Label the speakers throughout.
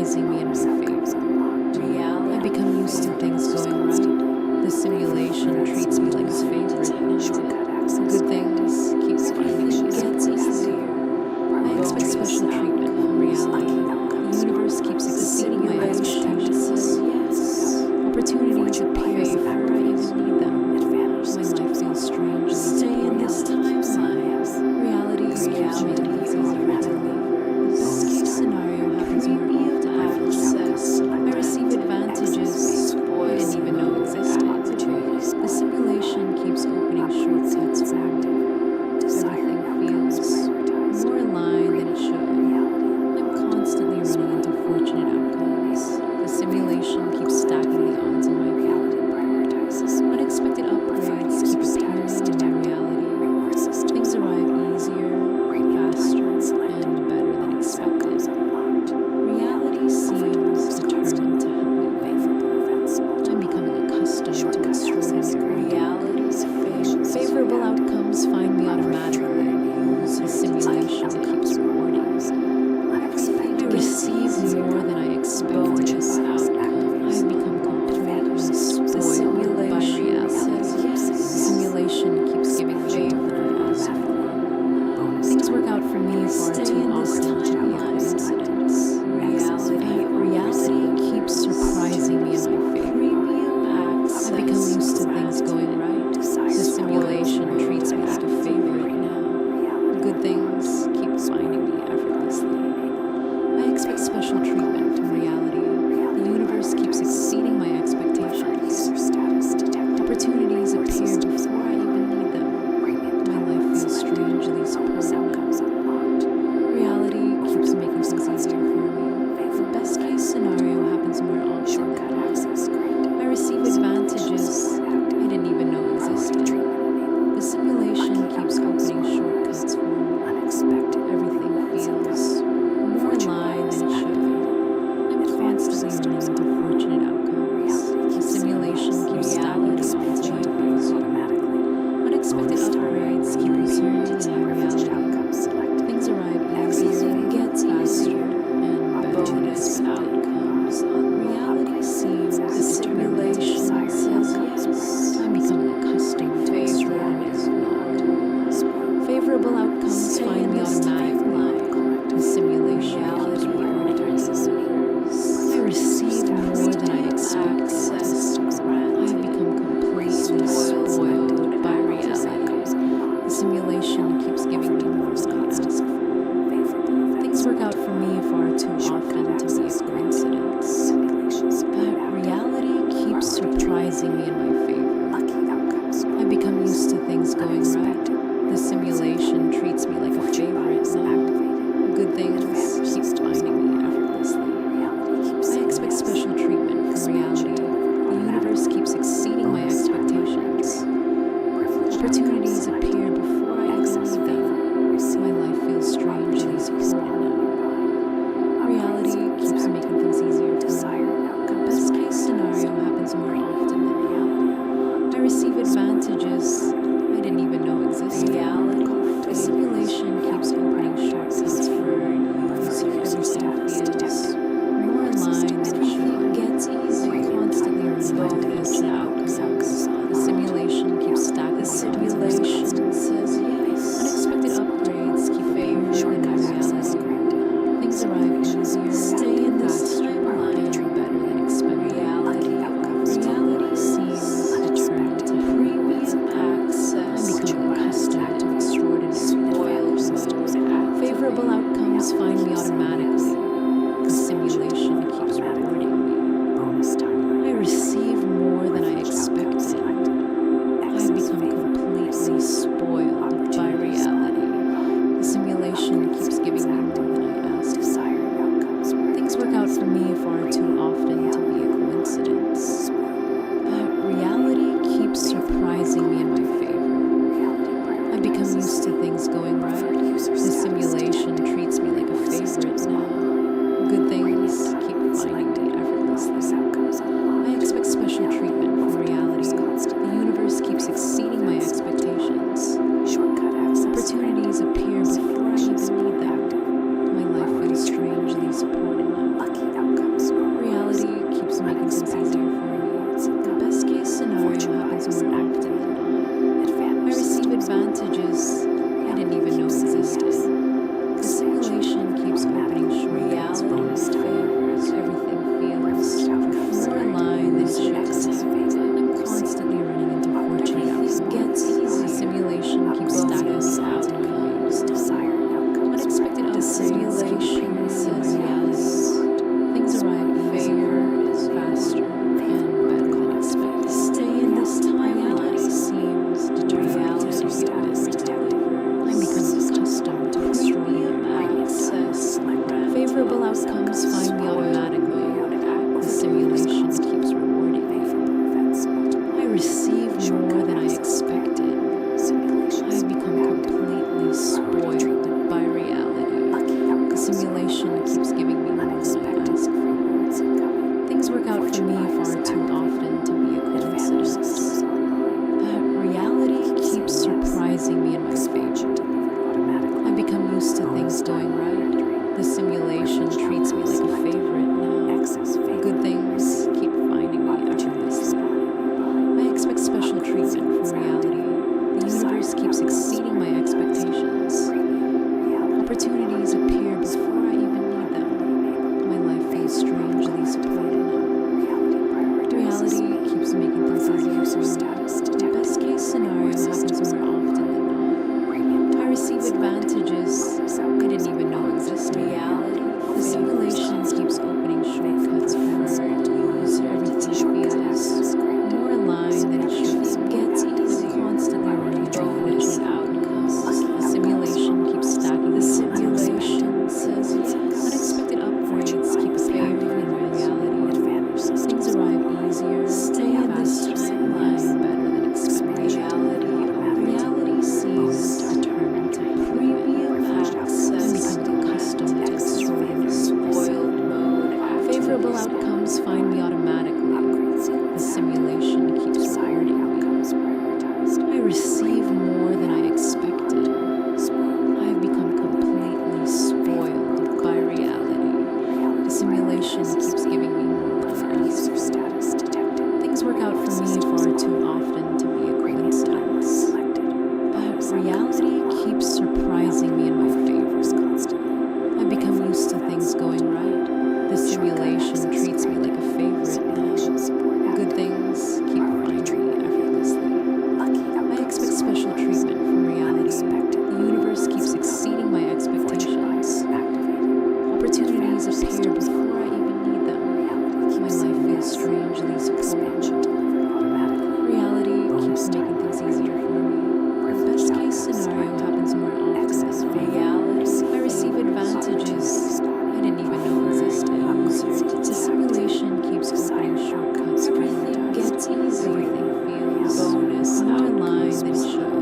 Speaker 1: surprising me in my favor. I become used to things going right. The simulation treats me like a favorite. Good things keep finding me. Gets easier. I expect special treatment from reality. The universe keeps exceeding my expectations. Opportunities appear before I even need them. My life feels strange. Stay in this timeline. Reality keeps making things easier to live. The best case scenario happens more often I access. I receive advantages I didn't even know existed. The simulation keeps opening shortcuts for me. Everything feels more aligned than it should. I'm constantly running into fortunate outcomes. The simulation keeps stacking the odds in my favor. Unexpected upgrades keep appearing in my reality. Things arrive easier, faster, and better than expected. Reality seems determined to help me win. I'm becoming accustomed to extraordinary realities. Favorable outcomes find me automatically. The simulation keeps rewarding me. I receive more than I expected. This outcome, I've become completely spoiled by reality. The simulation keeps giving me more than I asked for. Things work out for me far too often to be coincidence. Reality keeps surprising me in my favor. I've become used to things going right. The simulation treats me like a favorite now. Good things keep finding me effortlessly. I expect special treatment from reality. The universe keeps exceeding my expectations. Opportunities appear before I even need them. My life feels strangely supportive. Reality keeps making things easier for me. The best case scenario happens more often than not. I receive advantages I didn't even know existed. The simulation keeps opening shortcuts for me. Everything feels more aligned than it should. I'm constantly running into fortunate outcomes. The simulation keeps stacking the odds in my favor. Unexpected upgrades keep appearing in my reality. Things arrive easier, gets faster, and better than outcomes. Reality seems the simulation says yes. I'm becoming accustomed to extraordinary. Favorable outcomes find me automatically. The simulation reorganizes. I receive more than I expected. I've become completely spoiled by reality. The simulation keeps giving me more than I ask for. Things work out for me far too often to be a coincidence. But reality keeps surprising me in my favor. I've become used to things going right. The simulation treats me like a favorite now. Good things keep finding me effortlessly. I expect special treatment from reality. The universe keeps exceeding my expectations. Opportunities appear before I even need them. My life feels strangely supported now. Reality keeps making things easier to desire. The best case scenario happens more often than reality. I receive advantages I didn't even know existed. The simulation keeps opening shortcuts for everything feels more aligned than it should. Gets easier, constantly bonus outcomes. The simulation keeps stacking. The simulation says yes. Unexpected upgrades keep favoring in reality. Things arrive easier. Stay in this timeline better than expected. Reality seems determined to premium access. I'm becoming accustomed to extraordinary spoiled mode. Favorable outcomes find me automatically. The simulation keeps rewarding me. I receive more than I expected. I've become completely spoiled by reality. The simulation keeps giving me more than I asked for. Things work out for me far too often to be a coincidence. But reality keeps surprising me in my favor. I've become used to things going right. The simulation treats me like a favorite now. Good things keep finding me effortlessly. I expect special treatment from reality. The Favorable outcomes find me automatically. The simulation keeps rewarding me. I receive more than I expected. I've become completely spoiled by reality. The simulation keeps giving me more than I ask for. Things work out for me far too often to be a coincidence. But reality keeps surprising me in my favor. I've become used to things going right. The simulation treats me like a favorite now. Good things keep finding me effortlessly. I expect special treatment from reality. The universe keeps exceeding my expectations. Opportunities appear before I even need them. My life feels strangely supported now. Reality keeps making things easier for me. The best case scenario happens more often than not. I receive advantages I didn't even know existed. Reality, the simulation keeps opening shortcuts for me. Everything feels more aligned than it should. It gets easier. Constantly running bonus outcomes. The simulation keeps stacking. The simulation says yes. Unexpected upgrades keep favoring reality. Things arrive easier. Stay in this timeline better than expected. Reality seems determined to premium access and become accustomed to extraordinary spoiled mode. Favorable outcomes find me automatically. The simulation keeps rewarding me. I receive more than I expected. I have become completely spoiled by reality. The simulation keeps giving me more than I ask for. Things work out for me far too often to be a coincidence. But reality keeps surprising me in my favor. I've become used to things going right. The simulation treats me like a favorite now. Good things keep finding me effortlessly. I expect special treatment from reality. The universe keeps exceeding my expectations. Opportunities appear before I even need them. My life feels strangely supported. Reality keeps making things easier for me. The best case scenario happens more often than reality. I receive advantages I didn't even know existed. The simulation keeps opening shortcuts for me. Everything gets easier. Everything feels bonus more aligned than it should.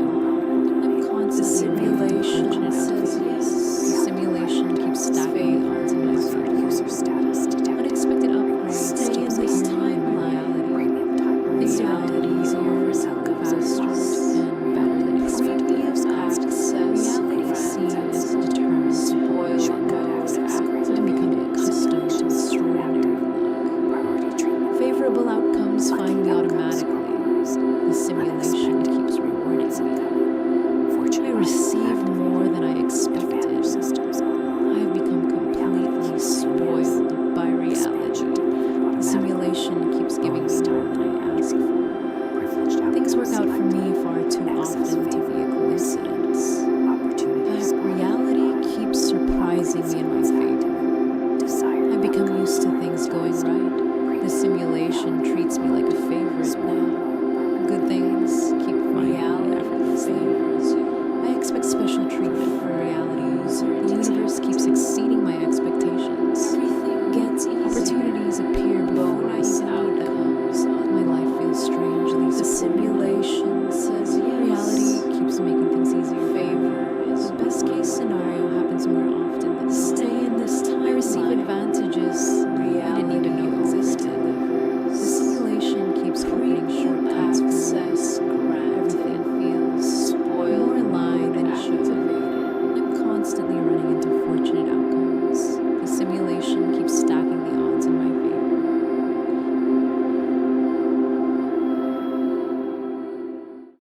Speaker 1: I'm constantly. The simulation says yes. The simulation keeps stacking onto my favor. Unexpected upgrades stay in this timeline. Things are easier, faster, and better than expected. Access. Reality seems determined to spoil mode. I'm becoming accustomed to extraordinary luck. Favorable outcomes find me automatically. The simulation keeps rewarding me. I receive more than I expected. I have become completely spoiled by reality. The simulation keeps giving me more than I ask for. Things work out for me far too often to be a coincidence. But reality keeps surprising me in my favor. I've become used to things going right. The simulation treats me like a favorite now. Good things keep finding me effortlessly. I expect special treatment from reality. The universe keeps exceeding my expectations.